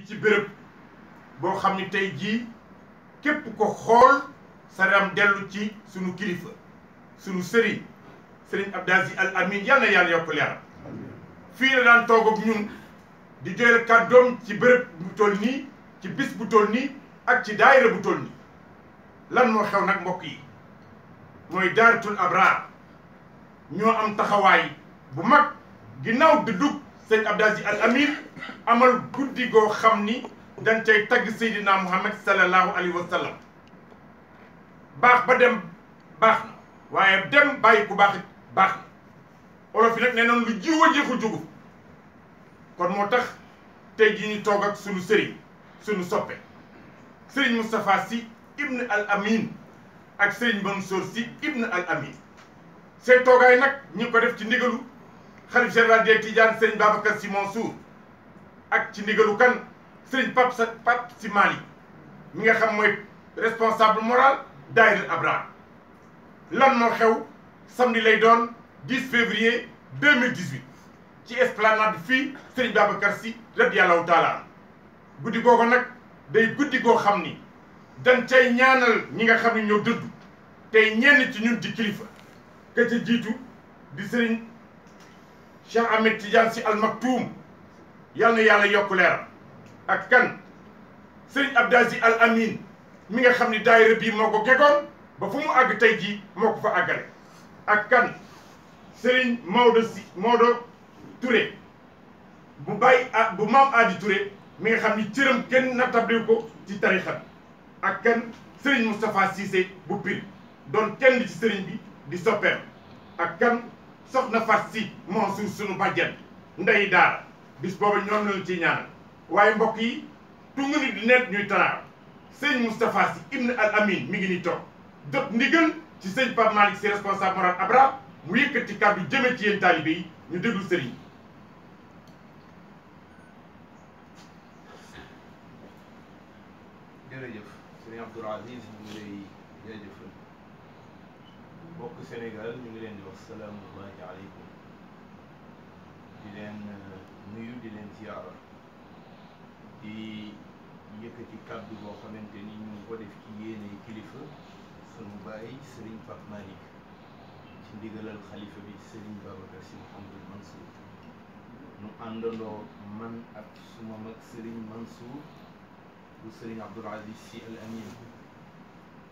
ngi ci béréb boo xam ni tey jii képp ko xool sa ram dellu ci sunu kilifa sunu sëriñ Abdou Aziz Al Amine yal na yàlla yokk leeram fii la daan toog ak ñun di jël kàddoom ci béréb bu toll nii ci bis bu toll nii ak ci daayira bu toll nii lan moo xew nag mbokk yi mooy daaratul abraar ñoo am taxawaay bu mag ginnaaw dëddug sëñ Abdou Aziz Al Amine amal guddi goo xam ni dañ cay tagg Seydina Muhammad sallallahu alayhi wa sallam baax ba dem baax na waaye dem bàyyi ku baax it baax na olof yi nag nee noonu lu jiw a jeexul jugu kon moo tax tey jii ñu toog ak sunu sëriñ sunu soppe sëriñ Moustapha Sy ibn Al Amine ak sëriñ Mansour Sy ibn Al Amine seen toogaay nag ñi ngi ko def ci ndigalu xalif général des Tidianes sëriñ Babacar Sy Mansour ak ci ndigalu kan sëriñ Pape Sy Malick mi nga xam mooy responsable moral daayira Abraar lan moo xew samedi lay doon 10 février 2018 ci esplanade fii sëriñ Babacar Sy radiyallahu taala guddi googu nag day guddi goo xam ni dañ cay ñaanal ñi nga xam ne ñoo dëddu tey ñenn ci ñun di kilifa ka ca jiitu di sëriñ Cheikh Ahmed Tidiane Sy Al Maktoum yal na yàlla yokk leeram ak kan sëriñ Abdou Aziz Al Amine mi nga xam ni daayira bii moo ko gegoon ba fu mu àgg tey jii moo ko fa àggale ak kan sëriñ Maodo Touré bu bu maam Adi Touré mi nga xam ni cëram kenn nattable ko ci tarixa ak kan sëriñ Moustapha Cissé bu Pire doon kenn ci sëriñ bi di soppeem ak kan soxna Fat Sy Mansour sunu bàjjen ndeyi daara bis booba ñoom lañu ciy ñaanal waaye mbokk yi tungu ni di net ñuy tanaar sëriñ Moustapha Sy ibn Al Amine mi ngi ni toog jot ndigal ci sëñ Pape Malick Sy responsable moral Abraar mu yëkkati kàddu jëme ci yéen taalibe yi ñu déglu sëriñ jërëjëf sëriñ Abdoul Aziz ñu ngi lay jaajëfal mbokk Sénégal ñu ngi leen di wax salaamullahi aleykum di leen nuyu di leen ziyaara di yëkkati kàddu boo xamante ni ñu ngi ko def ci yéene kilifa sunu baay sëriñ Pape Malick ci ndigalal xalifa bi sëriñ Babacar Sy Mouhamadul Mansour nu àndandoo man ak suma mag sëriñ Mansour bu sëriñ Abdoul Aziz Sy Al Amine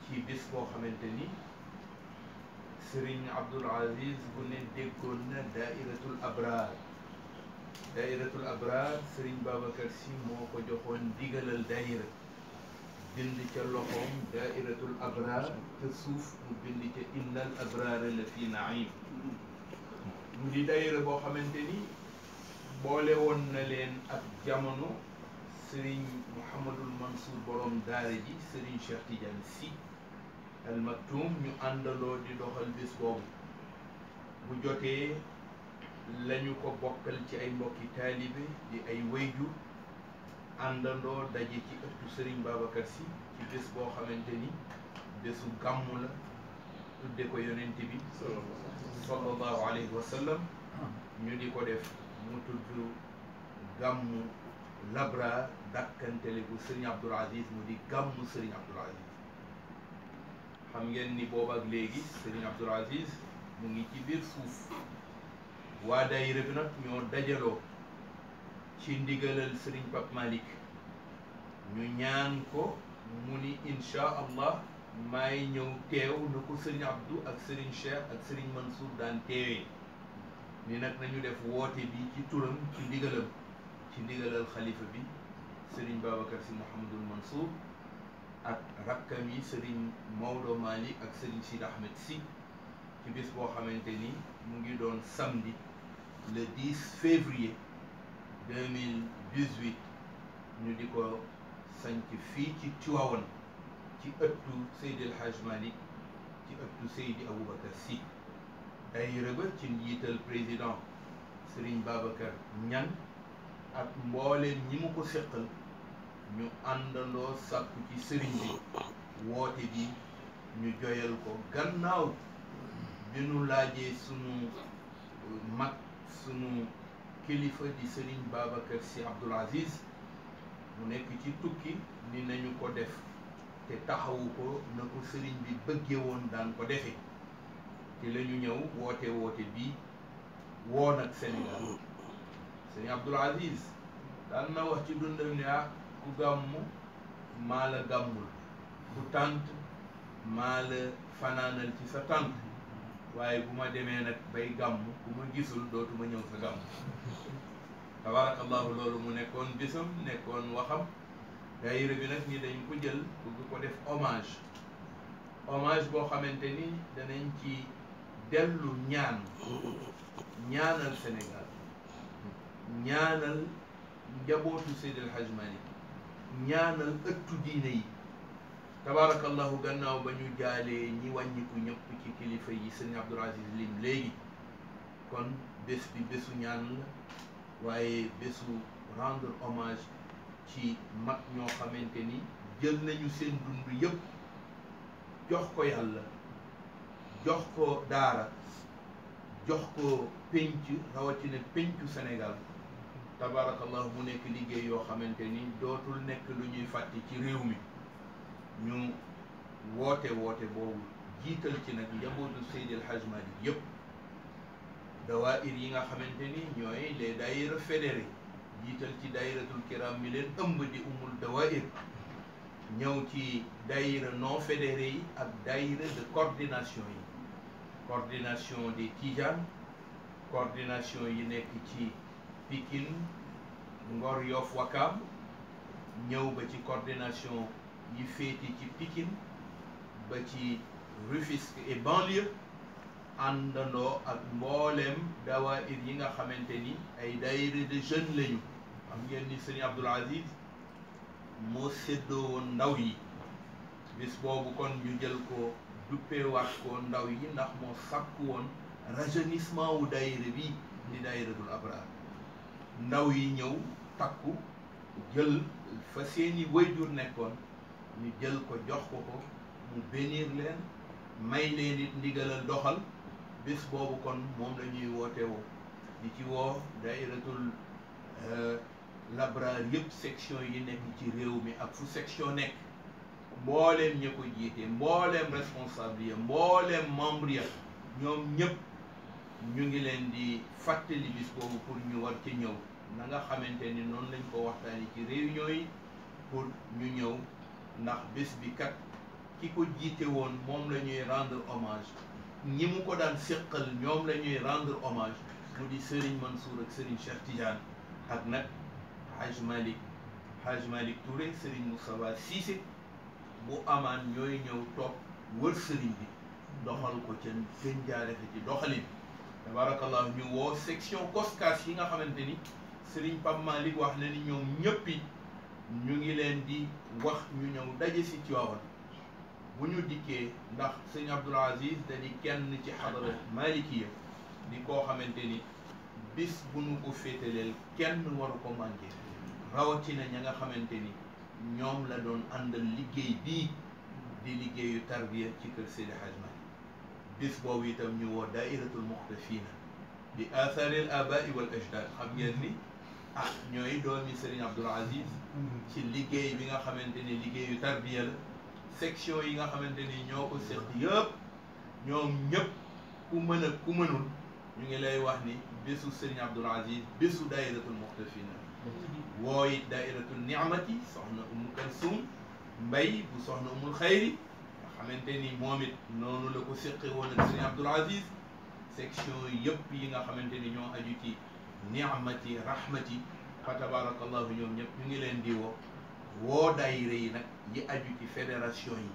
ci bés boo xamante ni sëriñ Abdoul Aziz bu ne déggoon na daairatul abraar sëriñ Babacar Sy moo ko joxoon digalal daaira bind ca loxoom daairatul abraar te suuf mu bind ca innal abraar la fi naim mu di daaira boo xamante ni boole woon na leen ak jamono sëriñ Mouhamadul Mansour borom daara ji sëriñ Cheikh Tidiane Sy Al Maktoum ñu àndandoo di doxal bés boobu bu jotee lañu ko bokkal ci ay mbokki taalibe di ay wayjur àndandoo daje ci ëttu sëriñ Babacar Sy ci bés boo xamante ni bésu gàmmu la tudde ko yonent bi sallallahu alayhi wa sallam ñu di ko def mu tudd gàmmu Labra dàkkantele bu sëriñ Abdoul Aziz mu di gàmmu sëriñ Abdoul Aziz xam ngeen ni boobu ak léegi sëriñ Abdoul Aziz mu ngi ci biir suuf waa daayira bi nag ñoo dajaloo ci ndigalal sëriñ Pape Malick ñu ñaan ko mu ni insha allah maay ñëw teew na ko sëriñ Abdou ak sëriñ Cheikh ak sëriñ Mansour daan teewee ni nag nañu def woote bi ci turam ci ndigalam ci ndigalal xalifa bi sëriñ Babacar Sy Mouhamadul Mansour ak rakkam yi sëriñ Maodo Malick ak sëriñ Sidi Ahmed Sy ci bis boo xamante ni mu ngi doon samedi le 10 février 2018 ñu di ko sanc fii ci Tivaouane ci ëttu Seydi El Hadj Malick ci ëttu Seydi Aboubacar Sy daayira ba ci njiital président sëriñ Babacar Niang ak mbooleen ñi mu ko séqal ñu àndandoo sàkku ci sëriñ bi woote bi ñu joyal ko gannaaw bi nu laajee sunu mag sunu kilifa di Serigne Babacar Sy Abdoul Aziz mu nekk ci tukki ni nañu ko def te taxawu ko na ko sëriñ bi bëggee woon daan ko defe te la ñu ñëw woote bii woo nag Sénégal. sëriñ Abdoul Aziz daan na wax ci dundam ne ku gàmmu maa la gàmmul, ku tànt maa la fanaanal ci sa tànt, waaye bu ma demee nag bay gàmmu ku ma gisul dootuma ñëw sa gàmmu. tabarakallahu loolu mu nekkoon bisam nekkoon waxam. daayira bi nag ñi dañ ko jël bëgg ko def hommage boo xamante ni danañ ci dellu ñaanal Sénégal, ñaanal njabootu Seydi El Hadji Malick, ñaanal ëttu diine yi. tabarakallahu gannaaw ba ñu jaalee ñi wàññiku ñëpp ci kilifa yi sëñ Abdoul Aziz lim léegi, kon bés bi bésu ñaan la waaye bésu rendre hommage ci mag ñoo xamante ni jël nañu seen dund yëpp jox ko yàlla, jox ko daara, jox ko pénc, rawatina péncu Sénégal. tabarakallahu mu nekk liggéey yoo xamante ni dootul nekk lu ñuy fàtte ci réew mi. ñu woote boobu jiital ci nag njabootu Seydi El Hadji Malick yëpp, dawaayir yi nga xamante ni ñooy les daayira fédérés, jiital ci daayiratul kiram mi leen ëmb di umul dawaayir, ñëw ci daayira non fédéré yi ak daayira de coordination yi, coordination des Tidianes, coordination yi nekk ci Pikine, Ngor, Yoff, Wakam, ñëw ba ci coordination yi féeti ci Pikine ba ci Rufisque et banlieue, àndandoo ak mbooleem dawaayir yi nga xamante ni ay daayira de jeunes lañu. xam ngeen ni sëñ Abdoul Aziz moo séddoo woon ndaw yi, bis boobu kon ñu jël ko duppeewaat ko ndaw yi ndax moo sàkku woon rajeunissement wu daayira bi di daayiratul Abrar. ndaw yi ñëw takku jël fa seeni wayjur nekkoon, ñu jël ko jox ko mu bénir leen, may leen it ndigalal doxal. bés boobu kon moom la ñuy woote woo di ci woo daayiratul Labrar yëpp section yi nekk ci réew mi ak fu section nekk, mbooleem ña ko jiite, mbooleem responsable ya, mbooleem membre ya, ñoom ñëpp ñu ngi leen di fàttali bis boobu pour ñu war ci ñëw na nga xamante ni noonu lañ ko waxtaani ci réunion yi pour ñu ñëw, ndax bés bi kat ki ko jiite woon moom la ñuy rendre hommage, ñi mu ko daan séqal ñoom la ñuy rendre hommage, mu di Serigne Mansour ak Serigne Cheikh Tidiane ak nag Haj Malick Touré, Serigne Moustapha Cissé bu amaan ñooy ñëw toog wër Serigne bi doxal ko ca gën jaare ci doxalin. tabarakallah ñu woo section COSCAS yi nga xamante ni Serigne Pape Malick wax na ni ñoom ñëppi ñu ngi leen di wax ñu ñëw daje si Tiwaawan bu ñu dikkee, ndax sëñ Abdoul Aziz dañi kenn ci xadara malikiya di koo xamante ni bis bu nu ko féetaleel kenn waru ko manqué, rawatina ña nga xamante ni ñoom la doon àndal liggéey bii di liggéeyu tarbiya ci kër Seydi Hadji Malick. bis boobu itam ñu woo daairatul muxtafina bi atharil abai wal ajdad. xam ngeen ni ñooy doomi Serigne Abdoul Aziz ci liggéey bi nga xamante ni liggéeyu tarbiya la. section yi nga xamante ni ñoo ko seq yëpp ñoom ñëpp ku mën a ku mënul ñu ngi lay wax ni bésu Serigne Abdoul Aziz bésu dairatul muxtafina. woo it dairatul ni'mati soxna Umu Kalsum Mbay bu soxna Umul Xayri nga xamante ni moom it noonu la ko seqe woon ak Serigne Abdoul Aziz. section yëpp yi nga xamante ni ñoo aju ci ni'mati rahmati fa tabarakallahu ñoom ñëpp ñu ngi leen di woo daayira yi nag yi aju ci fédération yi,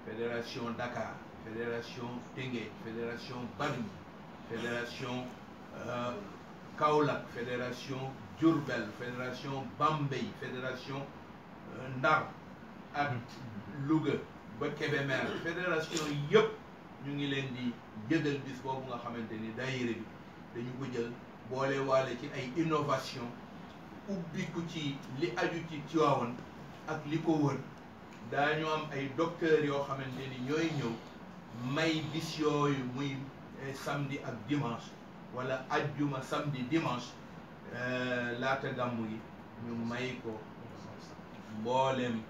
fédération Dakar, fédération Tëngéej, fédération Bargny, fédération Kaolack, fédération Diourbel, fédération Bambey, fédération Ndar ak Louga ba Kébémer. fédération yëpp ñu ngi leen di yëgal bis boobu nga xamante ni daayira bi dañu ko jël boole waale ci ay innovation, ubbiku ci li aju ci Tiwaawan ak li ko wër. daañu am ay docteurs yoo xamante ni ñooy ñëw may bis yooyu muy samedi ak dimanche wala ajjuma samedi dimanche laata gàmmu gi ñu may ko mboolem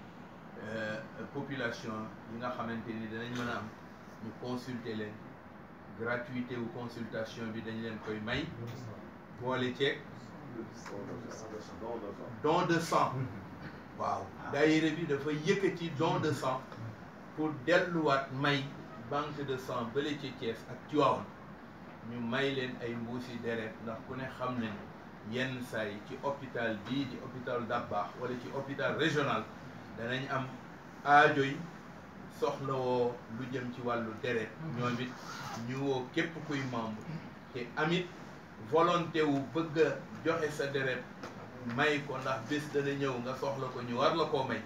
population yi nga xamante ni danañ mën a am ñu consulter leen gratuité wu consultation bi dañ leen koy may boole ceeg don de sang waaw daayira bi dafa yëkkati don de sang pour delluwaat may banque de sang bële ci Thiès ak Tivaouane ñu may leen ay mbuusi deret ndax ku ne xam ne yenn saa yi ci hôpital bii di hôpital Dabakh wala ci hôpital régional danañ am aajoy soxlawoo lu jëm ci wàllu deret ñoom it ñu woo képp kuy membre te amit volonté wu bëgg a joxe sa deret may ko ndax bés dana ñëw nga soxla ko ñu war la koo may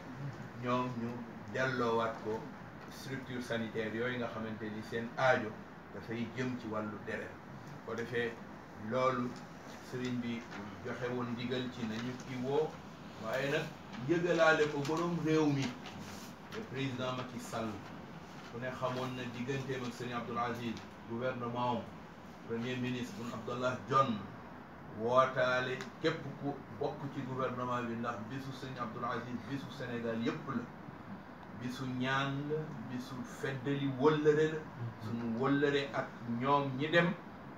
ñoom ñu delloowaat ko structure sanitaire yooyu nga xamante ni seen aajo dafay jëm ci wàllu deret ko defee loolu sëriñ bi joxe woon ndigal ci nañu ki woo waaye nag yëgalaale ko borom réew mi le président Macky Sall ku ne xamoon na digganteem ak sëriñ Abdoul Aziz gouvernement premier ministre Boun Abdallah Dionne wootaale képp ku bokk ci gouvernement bi ndax bisu sëriñ Abdoul Aziz bisu Sénégal yépp la bisu ñaan la bisu feddali wëllëre la suñu wëllëre ak ñoom ñi dem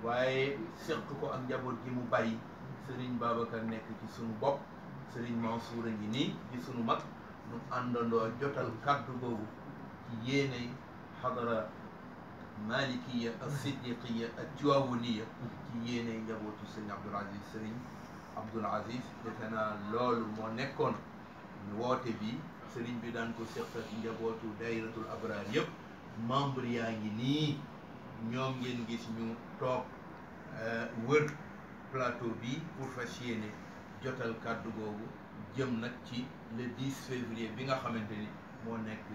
waaye séq ko ak njaboot gi mu bàyyi sëriñ Babacar nekk ci suñu bopp sëriñ Mansour a ngi nii di suñu mag nu àndandoo jotal kàddu boobu ci yéene xadara malikiya ak siddiqiya ak tiwaawuniya ci yéene njabootu sëriñ Abdoul Aziz sëriñ Abdoul Aziz defe naa loolu moo nekkoon ñu woote bi sëriñ bi daan ko seq ak njabootu dairatul abrar yëpp membre yaa ngi nii ñoom ngeen gis ñu toog wër plateau bi pour fas yéene jotal kàddu googu jëm nag ci le 10 février bi nga xamante ni moo nekk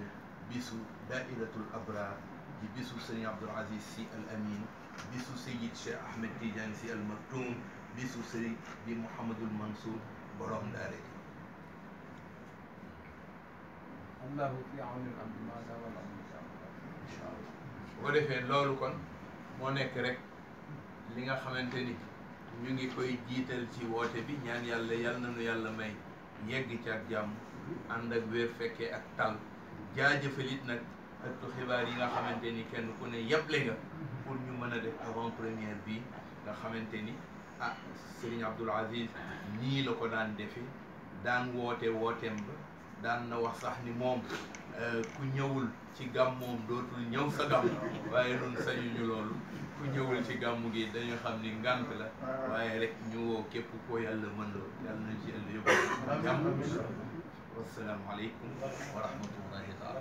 bisu dairatul abrar di bisu sëriñ Abdoul Aziz Sy Al Amin bisu Seyyid Cheikh Ahmed Tidiane Sy Al Maktoum bisu sëriñ di Mouhamadul Mansour borom daare ji allahu fi awni al-abd ma dama al-abd insha Allah. bu ko defee loolu kon moo nekk rek li nga xamante ni ñu ngi koy jiital ci woote bi ñaan yàlla yal na nu yàlla may yegg ci ak jàmm ànd ak wér fekkee ak tal jaajëfalit nag ëttu xibaar yi nga xamante ni kenn ku ne yeble nga pour ñu mën a def avant première bi nga xamante ni Serigne Abdoul Aziz nii la ko daan defe daan wooteem ba daan na wax sax ni moom ku ñëwul ci gàmmoom dootul ñëw sa gàmm waaye nun sañuñu loolu ku ñëwul ci gàmmu gi dañu xam ni ngànt la waaye rek ñu woo képp koo yàlla mën loo yàlla nañ ci ëllëg yóbbu jàmm wassalaamu aleykum wa rahmatullahi taala